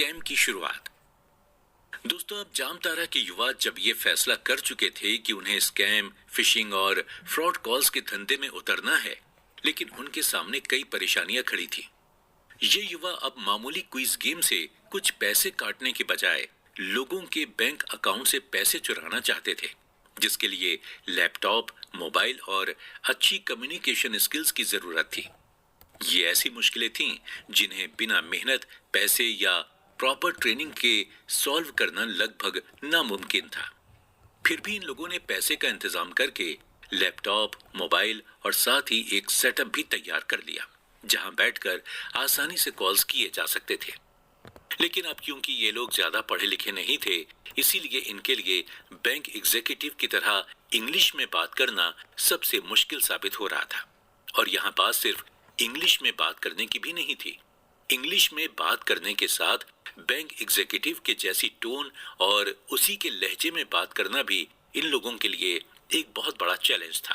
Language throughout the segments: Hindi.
स्कैम की शुरुआत। दोस्तों, अब जामतारा के युवा जब ये फैसला कर चुके थे कि उन्हें स्कैम, फिशिंग और फ्रॉड कॉल्स के धंधे में उतरना है, लेकिन उनके सामने कई परेशानियां खड़ी थी। ये युवा अब मामूली क्विज गेम से कुछ पैसे काटने के बजाय लोगों के बैंक अकाउंट से पैसे चुराना चाहते थे, जिसके लिए लैपटॉप, मोबाइल और अच्छी कम्युनिकेशन स्किल्स की जरूरत थी। ये ऐसी मुश्किलें थीं जिन्हें बिना मेहनत, पैसे या प्रॉपर ट्रेनिंग के सॉल्व करना लगभग नामुमकिन था। फिर भी इन लोगों ने पैसे का इंतजाम करके लैपटॉप, मोबाइल और साथ ही एक सेटअप भी तैयार कर लिया, जहां बैठकर आसानी से कॉल्स किए जा सकते थे। लेकिन अब क्योंकि ये लोग ज्यादा पढ़े लिखे नहीं थे, इसीलिए इनके लिए बैंक एग्जीक्यूटिव की तरह इंग्लिश में बात करना सबसे मुश्किल साबित हो रहा था। और यहाँ बात सिर्फ इंग्लिश में बात करने की भी नहीं थी। इंग्लिश में बात करने के साथ बैंक एग्जीक्यूटिव के जैसी टोन और उसी के लहजे में बात करना भी इन लोगों के लिए एक बहुत बड़ा चैलेंज था।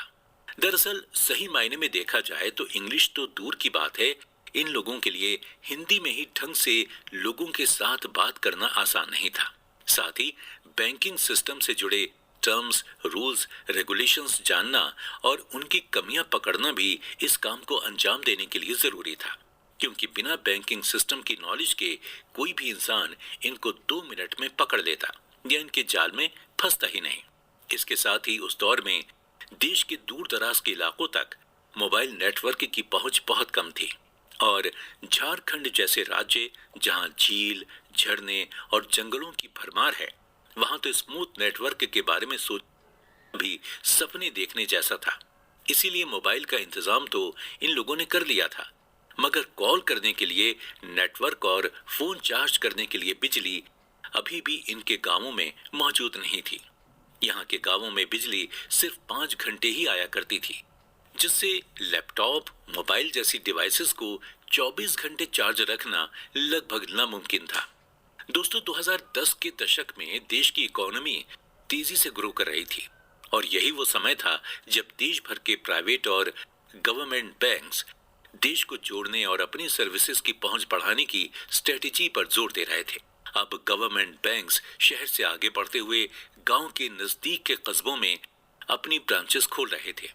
दरअसल सही मायने में देखा जाए तो इंग्लिश तो दूर की बात है, इन लोगों के लिए हिंदी में ही ढंग से लोगों के साथ बात करना आसान नहीं था। साथ ही बैंकिंग सिस्टम से जुड़े टर्म्स, रूल्स, रेगुलेशंस जानना और उनकी कमियां पकड़ना भी इस काम को अंजाम देने के लिए जरूरी था, क्योंकि बिना बैंकिंग सिस्टम की नॉलेज के कोई भी इंसान इनको 2 मिनट में पकड़ लेता या इनके जाल में फंसता ही नहीं। इसके साथ ही उस दौर में देश के दूर दराज के इलाकों तक मोबाइल नेटवर्क की पहुंच बहुत कम थी और झारखंड जैसे राज्य जहां झील, झरने और जंगलों की भरमार है, वहां तो स्मूथ नेटवर्क के बारे में सोच भी सपने देखने जैसा था। इसीलिए मोबाइल का इंतजाम तो इन लोगों ने कर लिया था, मगर कॉल करने के लिए नेटवर्क और फोन चार्ज करने के लिए बिजली अभी भी इनके गांवों में मौजूद नहीं थी। यहाँ के गांवों में बिजली सिर्फ 5 घंटे ही आया करती थी, जिससे लैपटॉप, मोबाइल जैसी डिवाइसेस को 24 घंटे चार्ज रखना लगभग नामुमकिन था। दोस्तों, 2010 के दशक में देश की इकोनॉमी तेजी से ग्रो कर रही थी और यही वो समय था जब देश भर के प्राइवेट और गवर्नमेंट बैंक्स देश को जोड़ने और अपनी सर्विसेज की पहुंच बढ़ाने की स्ट्रेटेजी पर जोर दे रहे थे। अब गवर्नमेंट बैंक्स शहर से आगे बढ़ते हुए गांव के नजदीक के कस्बों में अपनी ब्रांचेस खोल रहे थे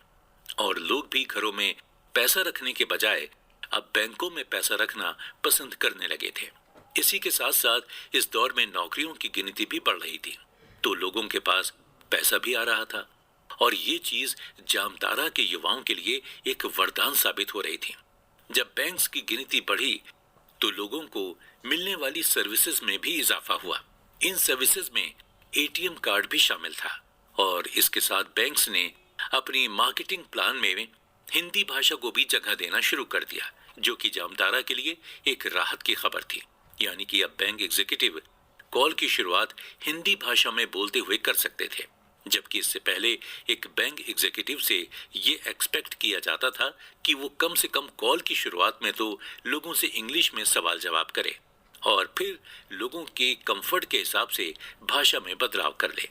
और लोग भी घरों में पैसा रखने के बजाय अब बैंकों में पैसा रखना पसंद करने लगे थे। इसी के साथ साथ इस दौर में नौकरियों की गिनती भी बढ़ रही थी, तो लोगों के पास पैसा भी आ रहा था और ये चीज जामतारा के युवाओं के लिए एक वरदान साबित हो रही थी। जब बैंक्स की गिनती बढ़ी तो लोगों को मिलने वाली सर्विसेज में भी इजाफा हुआ। इन सर्विसेज में एटीएम कार्ड भी शामिल था और इसके साथ बैंक्स ने अपनी मार्केटिंग प्लान में हिंदी भाषा को भी जगह देना शुरू कर दिया, जो कि जामतारा के लिए एक राहत की खबर थी। यानी कि अब बैंक एग्जीक्यूटिव कॉल की शुरुआत हिंदी भाषा में बोलते हुए कर सकते थे, जबकि इससे पहले एक बैंक एग्जीक्यूटिव से ये एक्सपेक्ट किया जाता था कि वो कम से कम कॉल की शुरुआत में तो लोगों से इंग्लिश में सवाल जवाब करे और फिर लोगों के कंफर्ट के हिसाब से भाषा में बदलाव कर ले।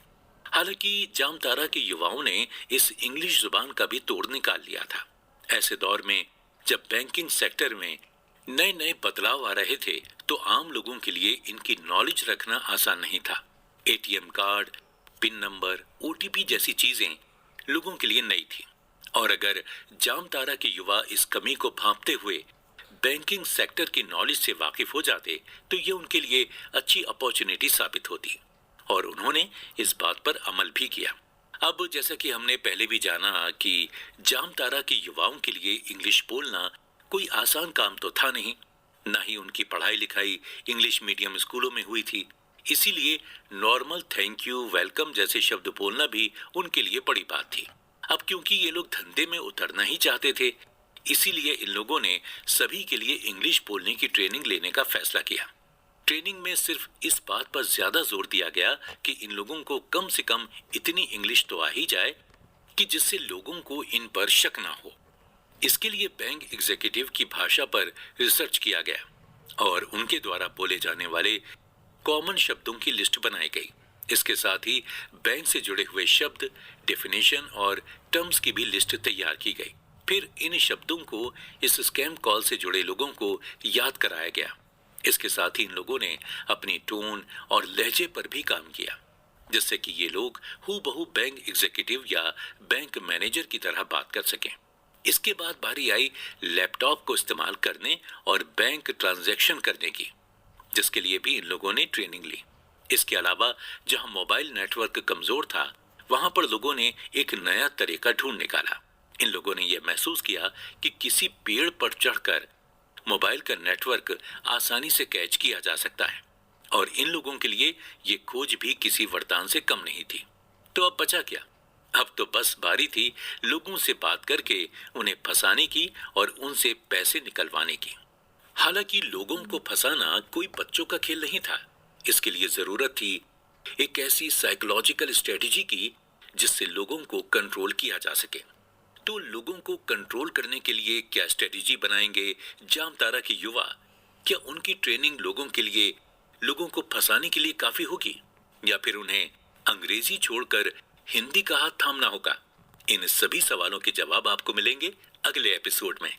हालांकि जामतारा के युवाओं ने इस इंग्लिश जुबान का भी तोड़ निकाल लिया था। ऐसे दौर में जब बैंकिंग सेक्टर में नए नए बदलाव आ रहे थे, तो आम लोगों के लिए इनकी नॉलेज रखना आसान नहीं था। ATM card, pin number, OTP जैसी चीजें लोगों के लिए नई थी और अगर जामतारा के युवा इस कमी को भांपते हुए बैंकिंग सेक्टर की नॉलेज से वाकिफ हो जाते, तो ये उनके लिए अच्छी अपॉर्चुनिटी साबित होती और उन्होंने इस बात पर अमल भी किया। अब जैसा कि हमने पहले भी जाना कि जामतारा के युवाओं के लिए इंग्लिश बोलना कोई आसान काम तो था नहीं, ना ही उनकी पढ़ाई लिखाई इंग्लिश मीडियम स्कूलों में हुई थी। इसीलिए नॉर्मल थैंक यू, वेलकम जैसे शब्द बोलना भी उनके लिए बड़ी बात थी। अब क्योंकि ये लोग धंधे में उतरना ही चाहते थे, इसीलिए इन लोगों ने सभी के लिए इंग्लिश बोलने की ट्रेनिंग लेने का फैसला किया। ट्रेनिंग में सिर्फ इस बात पर ज्यादा जोर दिया गया कि इन लोगों को कम से कम इतनी इंग्लिश तो आ ही जाए कि जिससे लोगों को इन पर शक ना हो। इसके लिए बैंक एग्जीक्यूटिव की भाषा पर रिसर्च किया गया और उनके द्वारा बोले जाने वाले कॉमन शब्दों की लिस्ट बनाई गई। इसके साथ ही बैंक से जुड़े हुए शब्द, डेफिनेशन और टर्म्स की भी लिस्ट तैयार की गई। फिर इन शब्दों को इस स्कैम कॉल से जुड़े लोगों को याद कराया गया इसके साथ ही इन लोगों ने अपनी टोन और लहजे पर भी काम किया, जिससे कि ये लोग हूबहू बैंक एग्जीक्यूटिव या बैंक मैनेजर की तरह बात कर सकें। इसके बाद बारी आई लैपटॉप को इस्तेमाल करने और बैंक ट्रांजैक्शन करने की, जिसके लिए भी इन लोगों ने ट्रेनिंग ली। इसके अलावा जहां मोबाइल नेटवर्क कमजोर था, वहां पर लोगों ने एक नया तरीका ढूंढ निकाला। इन लोगों ने यह महसूस किया कि किसी पेड़ पर चढ़कर मोबाइल का नेटवर्क आसानी से कैच किया जा सकता है, और इन लोगों के लिए ये खोज भी किसी वरदान से कम नहीं थी। तो अब बचा क्या? अब तो बस बारी थी लोगों से बात करके उन्हें फंसाने की और उनसे पैसे निकलवाने की। हालांकि लोगों को फंसाना कोई बच्चों का खेल नहीं था। इसके लिए जरूरत थी एक ऐसी साइकोलॉजिकल स्ट्रेटेजी की जिससे लोगों को कंट्रोल किया जा सके। तो लोगों को कंट्रोल करने के लिए क्या स्ट्रेटेजी बनाएंगे जामतारा के युवा? क्या उनकी ट्रेनिंग लोगों के लिए, लोगों को फंसाने के लिए काफी होगी, या फिर उन्हें अंग्रेजी छोड़कर हिंदी का हाथ थामना होगा? इन सभी सवालों के जवाब आपको मिलेंगे अगले एपिसोड में।